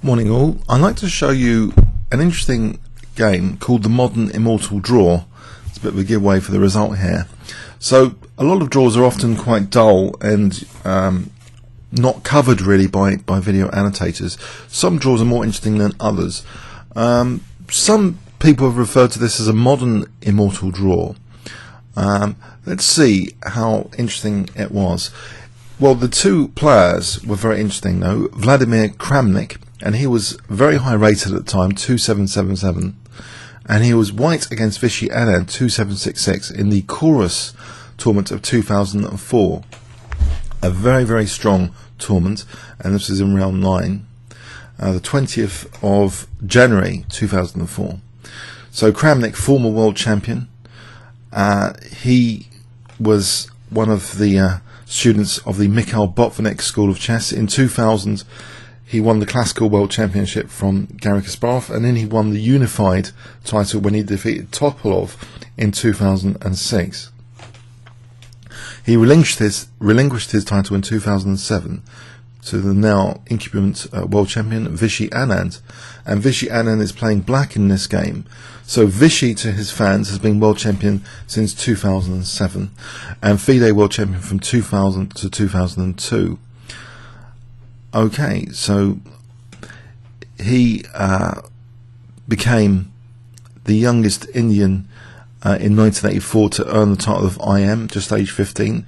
Morning all. I'd like to show you an interesting game called the Modern Immortal Draw. It's a bit of a giveaway for the result here. So a lot of draws are often quite dull and not covered really by video annotators. Some draws are more interesting than others. Some people have referred to this as a modern immortal draw. Let's see how interesting it was. Well, the two players were very interesting though. Vladimir Kramnik, and he was very high rated at the time, 2777, and he was white against Vishy Anand, 2766, in the Corus tournament of 2004. A very, very strong tournament, and this was in round 9, the 20th of January 2004. So Kramnik, former world champion, he was one of the students of the Mikhail Botvinnik School of Chess. In 2000, he won the Classical World Championship from Garry Kasparov, and then he won the Unified title when he defeated Topalov in 2006. He relinquished his title in 2007 to the now incumbent world champion Vishy Anand, and Vishy Anand is playing black in this game. So Vishy, to his fans, has been world champion since 2007, and FIDE World Champion from 2000 to 2002. Okay, so he became the youngest Indian in 1984 to earn the title of IM, just age 15.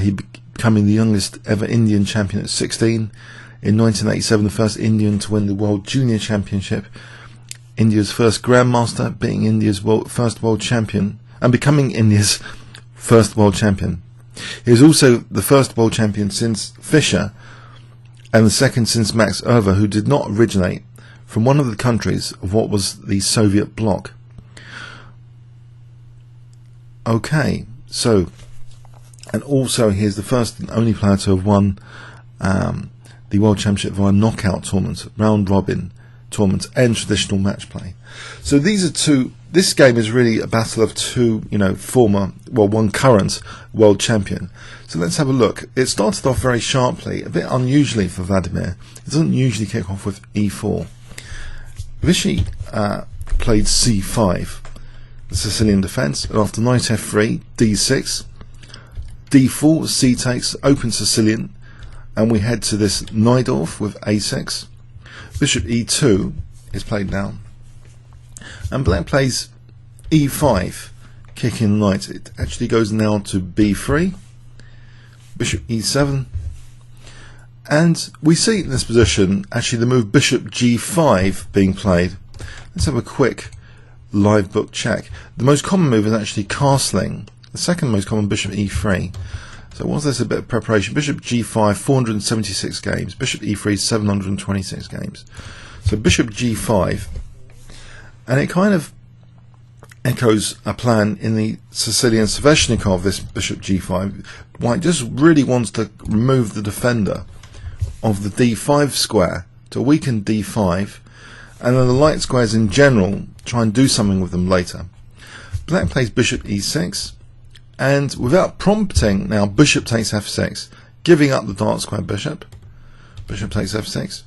He becoming the youngest ever Indian champion at 16. In 1987, the first Indian to win the World Junior Championship. India's first Grandmaster, being India's first world champion, and becoming India's first world champion. He was also the first world champion since Fischer, and the second since Max Erver, who did not originate from one of the countries of what was the Soviet bloc. Okay, so, and also he is the first and only player to have won the World Championship via knockout tournaments, round robin tournaments, and traditional match play. So these are two. This game is really a battle of two, former, well, one current world champion. So let's have a look. It started off very sharply, a bit unusually for Vladimir. It doesn't usually kick off with e4. Vishy played c5, the Sicilian defence, and after knight f3, d6, d4, c takes, open Sicilian, and we head to this Najdorf with a6. Bishop e2 is played now, and black plays e5, kicking knight. It actually goes now to b3, bishop e7, and we see in this position actually the move bishop g5 being played. Let's have a quick live book check. The most common move is actually castling. The second most common, bishop e3. So was this a bit of preparation? Bishop g5, 476 games. Bishop e3, 726 games. So bishop g5, and it kind of echoes a plan in the Sicilian Sveshnikov, this bishop g5. White just really wants to remove the defender of the d5 square to weaken d5, and then the light squares in general, try and do something with them later. Black plays bishop e6, and without prompting, now bishop takes f6, giving up the dark square bishop. Bishop takes f6,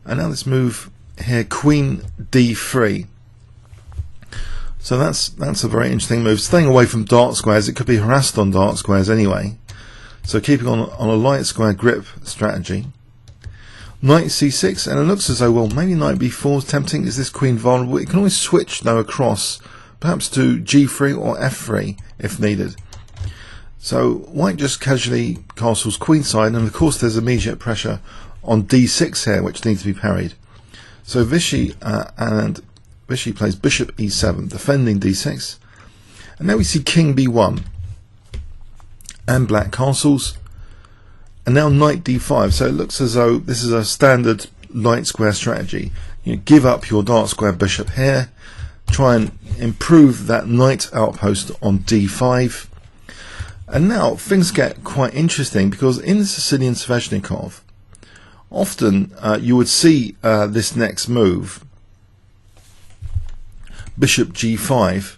and now this move here, queen d3. So that's a very interesting move, staying away from dark squares. It could be harassed on dark squares anyway, so keeping on a light square grip strategy. Knight c6, and it looks as though, well, maybe knight b4 is tempting. Is this queen vulnerable? It can always switch though across, perhaps to g3 or f3 if needed. So white just casually castles queenside, and of course there's immediate pressure on d6 here, which needs to be parried. So Vishy plays bishop e7, defending d6, and now we see king b1, and black castles, and now knight d5. So it looks as though this is a standard light square strategy. You give up your dark square bishop here, try and improve that knight outpost on d5, and now things get quite interesting, because in the Sicilian Sveshnikov, often you would see this next move, bishop g5.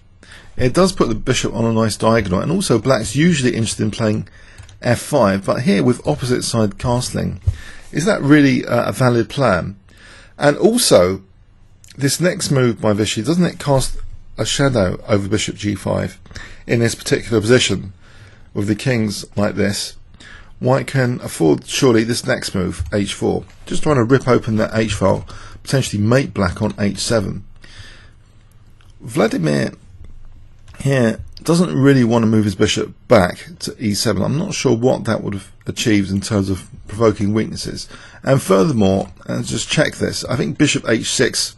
It does put the bishop on a nice diagonal, and also black's usually interested in playing f5, but here with opposite side castling, Is that really a valid plan? And also, this next move by Vishy, doesn't it cast a shadow over bishop g5 in this particular position with the kings like this? White can afford, surely, this next move, h4. Just trying to rip open that h-file, potentially mate black on h7. Vladimir here doesn't really want to move his bishop back to e7. I'm not sure what that would have achieved in terms of provoking weaknesses. And furthermore, and just check this, I think bishop h6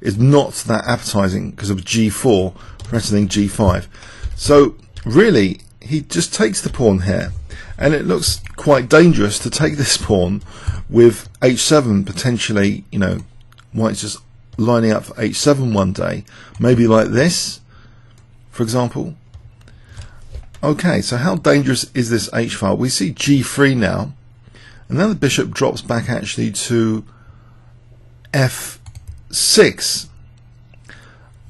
is not that appetizing because of g4 threatening g5. So really, he just takes the pawn here, and it looks quite dangerous to take this pawn with h7 potentially, you know, White's just lining up for h7 one day, maybe like this, for example. Okay, so how dangerous is this h-file? We see g3 now, and now the bishop drops back actually to f6,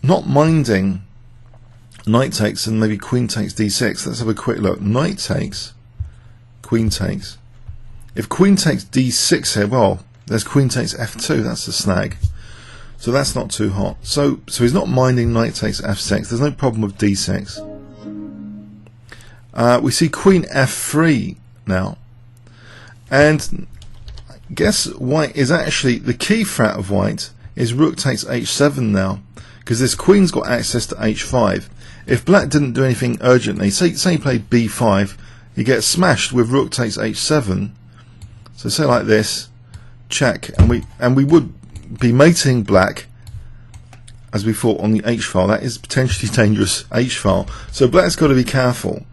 not minding knight takes and maybe queen takes d6. Let's have a quick look. Knight takes, queen takes. If queen takes d6 here, well, there's queen takes f2. That's a snag. So that's not too hot. So he's not minding knight takes f6. There's no problem with d6. We see queen f3 now. And guess White is actually, the key threat of White is rook takes h7 now, because this queen's got access to h5. If Black didn't do anything urgently, say he played b5, he gets smashed with rook takes h7. So say like this, check, and we would be mating Black, as we thought on the h-file. That is potentially dangerous h-file. So Black's got to be careful.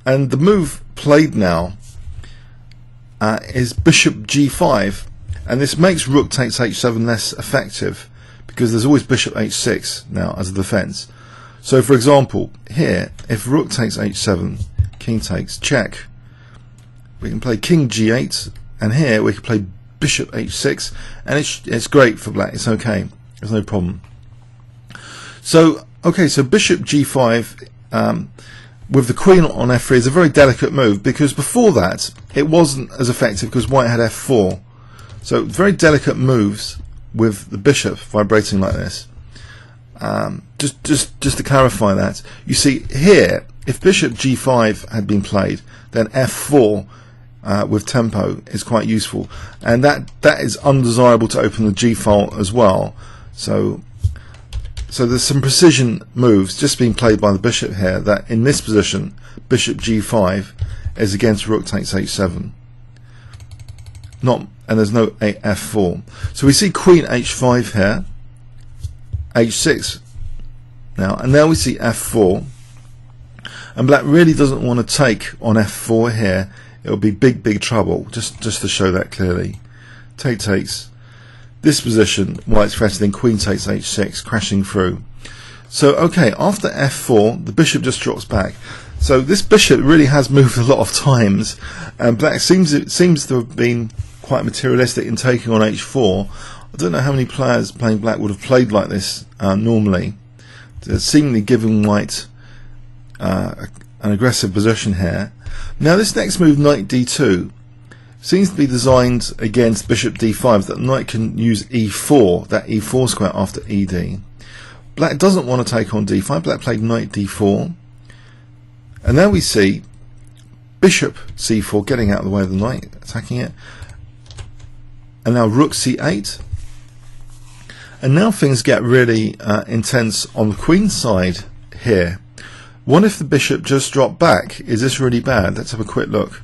And the move played now is bishop g5, and this makes rook takes h7 less effective because there's always bishop h6 now as a defense. So for example, here, if rook takes h7, king takes, check, we can play king g8, and here we can play bishop h6, and it's great for Black. It's okay, there's no problem. So okay, so bishop g5 with the queen on f3 is a very delicate move, because before that it wasn't as effective because White had f4. So very delicate moves with the bishop vibrating like this. Just to clarify that, you see here, if bishop g5 had been played, then f4 with tempo is quite useful, and that is undesirable to open the g file as well. So there's some precision moves just being played by the bishop here, that in this position bishop g5 is against rook takes h7, and there's no f4. So we see queen h5 here, h6 now, and now we see f4, and Black really doesn't want to take on f4 here. It'll be big trouble, just to show that clearly. Takes this position, White's threatening queen takes h6, crashing through. So okay, after f4 the bishop just drops back. So this bishop really has moved a lot of times, and Black seems to have been quite materialistic in taking on h4. I don't know how many players playing Black would have played like this normally. They're seemingly giving White an aggressive position here. Now this next move, knight d2, seems to be designed against bishop d5, that knight can use e4, that e4 square after ed. Black doesn't want to take on d5. Black played knight d4, and now we see bishop c4 getting out of the way of the knight, attacking it, and now rook c8, and now things get really intense on the queen side here. What if the bishop just dropped back? Is this really bad? Let's have a quick look.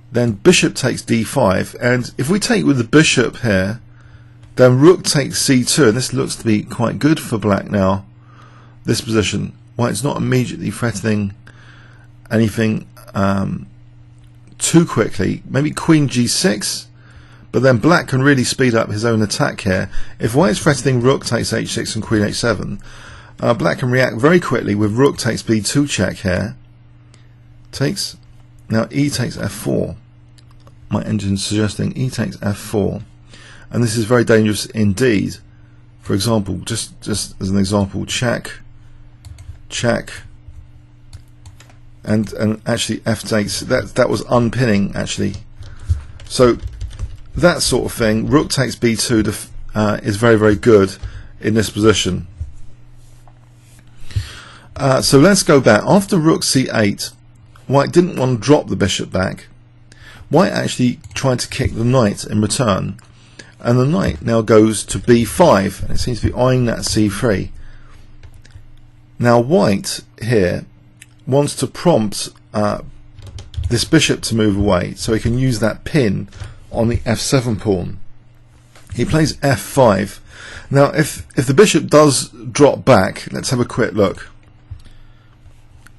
Then bishop takes d5, and if we take with the bishop here, then rook takes c2, and this looks to be quite good for Black now, this position. White's not immediately threatening anything too quickly. Maybe queen g6, but then Black can really speed up his own attack here. If White's threatening rook takes h6 and queen h7, Black can react very quickly with rook takes b2 check here. Takes. Now e takes f4. My engine's suggesting e takes f4, and this is very dangerous indeed. For example, just as an example, check, and actually f takes. That was unpinning actually. So that sort of thing, rook takes b2 is very, very good in this position. So let's go back. After rook c8, White didn't want to drop the bishop back. White actually tried to kick the knight in return, and the knight now goes to b5, and it seems to be eyeing that c3. Now White here wants to prompt this bishop to move away so he can use that pin on the f7 pawn. He plays f5. Now if the bishop does drop back, let's have a quick look.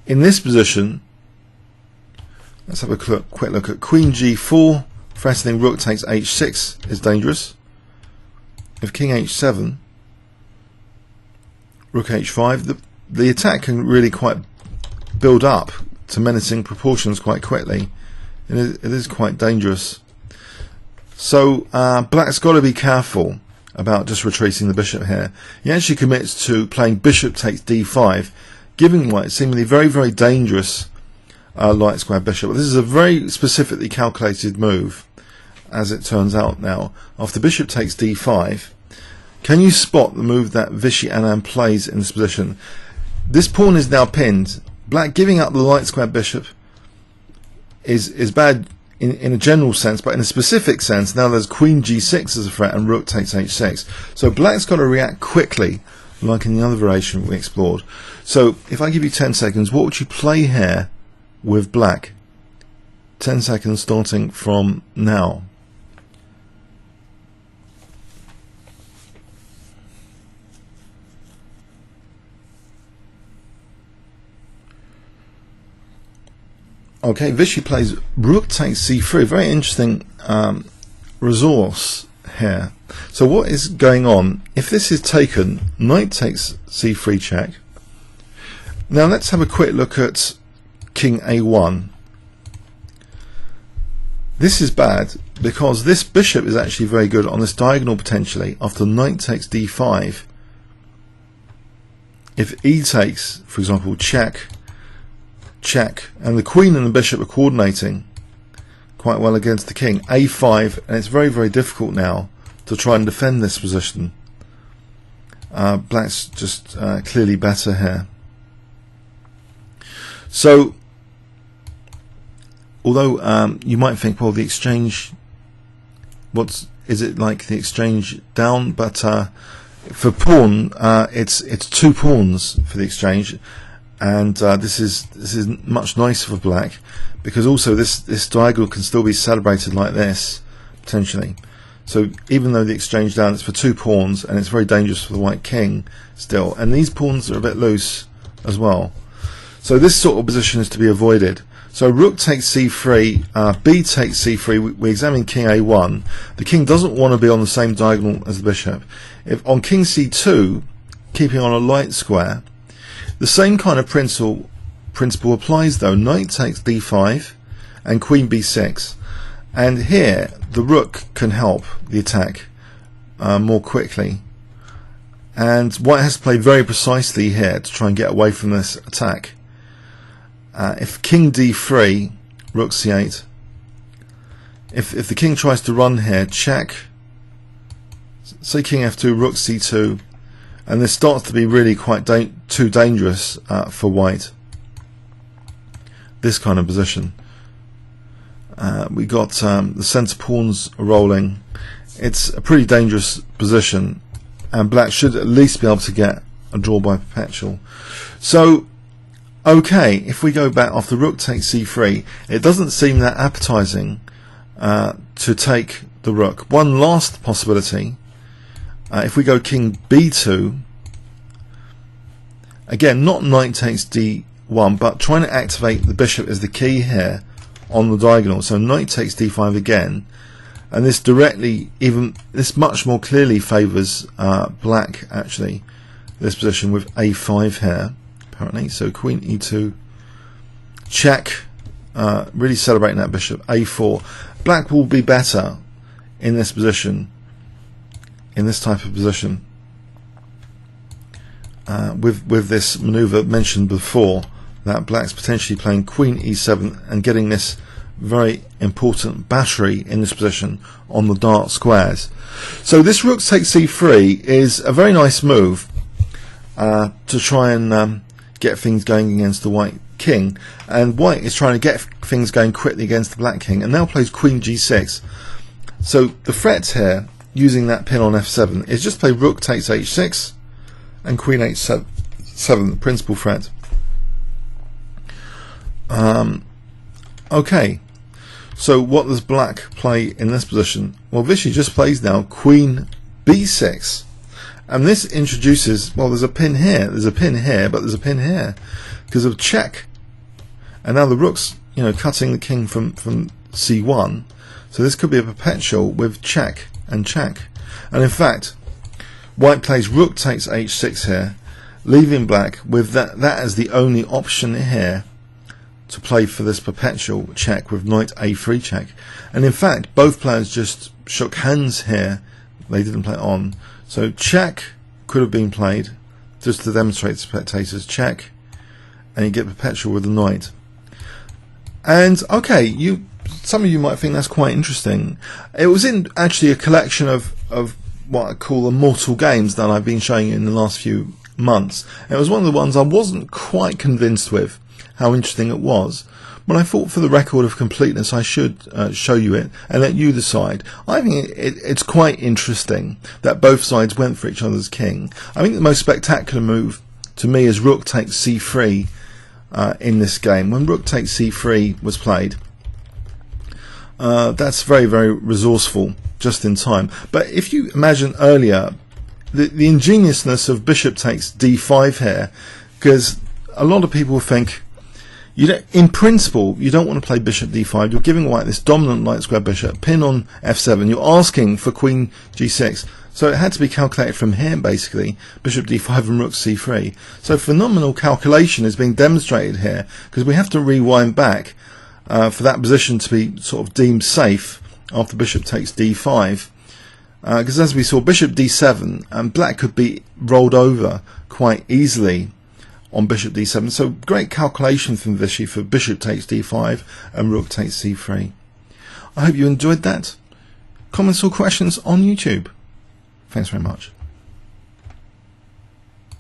In this position, let's have a quick look at queen g4, threatening rook takes h6 is dangerous. If king h7, rook h5, the attack can really quite build up to menacing proportions quite quickly. It is quite dangerous. So Black's got to be careful about just retreating the bishop here. He actually commits to playing bishop takes d5, giving White seemingly very, very dangerous light square bishop. This is a very specifically calculated move, as it turns out now. After bishop takes d5, can you spot the move that Vishy Anand plays in this position? This pawn is now pinned. Black giving up the light square bishop is bad in a general sense, but in a specific sense, now there's queen g6 as a threat and rook takes h6. So Black's got to react quickly, like in the other variation we explored. So if I give you 10 seconds, what would you play here with Black? 10 seconds starting from now. Okay, Vishy plays rook takes c3. Very interesting resource here. So what is going on? If this is taken, knight takes c3 check. Now let's have a quick look at king a1. This is bad because this bishop is actually very good on this diagonal potentially. After knight takes d5, if e takes, for example, check, and the queen and the bishop are coordinating quite well against the king, a5, and it's very, very difficult now to try and defend this position. Black's just clearly better here. So although you might think, well, the exchange, is it like the exchange down? But for pawn, it's 2 pawns for the exchange. And this is much nicer for Black, because also this diagonal can still be celebrated like this potentially. So even though the exchange down, it's for 2 pawns, and it's very dangerous for the white king still. And these pawns are a bit loose as well. So this sort of position is to be avoided. So rook takes c3, b takes c3. We examine king a1. The king doesn't want to be on the same diagonal as the bishop. If on king c2, keeping on a light square, the same kind of principle applies though. Knight takes d5 and queen b6, and here the rook can help the attack more quickly, and White has to play very precisely here to try and get away from this attack. If king d3, rook c8, if the king tries to run here, check, say king f2, rook c2, and this starts to be really quite too dangerous for White, this kind of position. We got the centre pawns rolling. It's a pretty dangerous position, and Black should at least be able to get a draw by perpetual. So okay, if we go back after rook takes c3, it doesn't seem that appetizing to take the rook. One last possibility, if we go king b2, again not knight takes d1, but trying to activate the bishop is the key here on the diagonal. So knight takes d5 again, and this directly, this much more clearly favours Black actually, this position with a5 here apparently. So queen e2, check, really celebrating that bishop. a4. Black will be better in this position, in this type of position, with this manoeuvre mentioned before, that Black's potentially playing queen e7 and getting this very important battery in this position on the dark squares. So this rook takes c3 is a very nice move to try and get things going against the white king, and white is trying to get things going quickly against the black king, and now plays queen g6. So the threat here, using that pin on f7, is just play rook takes h6 and queen h7, the principal threat. Okay, so what does black play in this position? Well, Vishy just plays now queen b6, and this introduces, well, there's a pin here, there's a pin here, but there's a pin here because of check, and now the rook's, you know, cutting the king from c1, so this could be a perpetual with check and check. And in fact, white plays rook takes h6 here, leaving black with that as the only option here to play for this perpetual check with knight a3 check. And in fact, both players just shook hands here, they didn't play on, so check could have been played just to demonstrate to spectators, check, and you get perpetual with the knight. And okay, some of you might think that's quite interesting. It was in actually a collection of what I call immortal games that I've been showing you in the last few months. It was one of the ones I wasn't quite convinced with how interesting it was, but I thought for the record of completeness I should show you it and let you decide. I think it's quite interesting that both sides went for each other's king. I think the most spectacular move to me is rook takes c3 in this game. When rook takes c3 was played, that's very, very resourceful, just in time. But if you imagine earlier, the ingeniousness of bishop takes d5 here, because a lot of people think, in principle, you don't want to play bishop d5. You're giving white this dominant light square bishop, pin on f7. You're asking for queen g6. So it had to be calculated from here, basically, bishop d5 and rook c3. So phenomenal calculation is being demonstrated here, because we have to rewind back for that position to be sort of deemed safe after bishop takes d5. Because as we saw, bishop d7, and black could be rolled over quite easily on bishop d7. So great calculation from Vishy for bishop takes d5 and rook takes c3. I hope you enjoyed that. Comments or questions on YouTube. Thanks very much.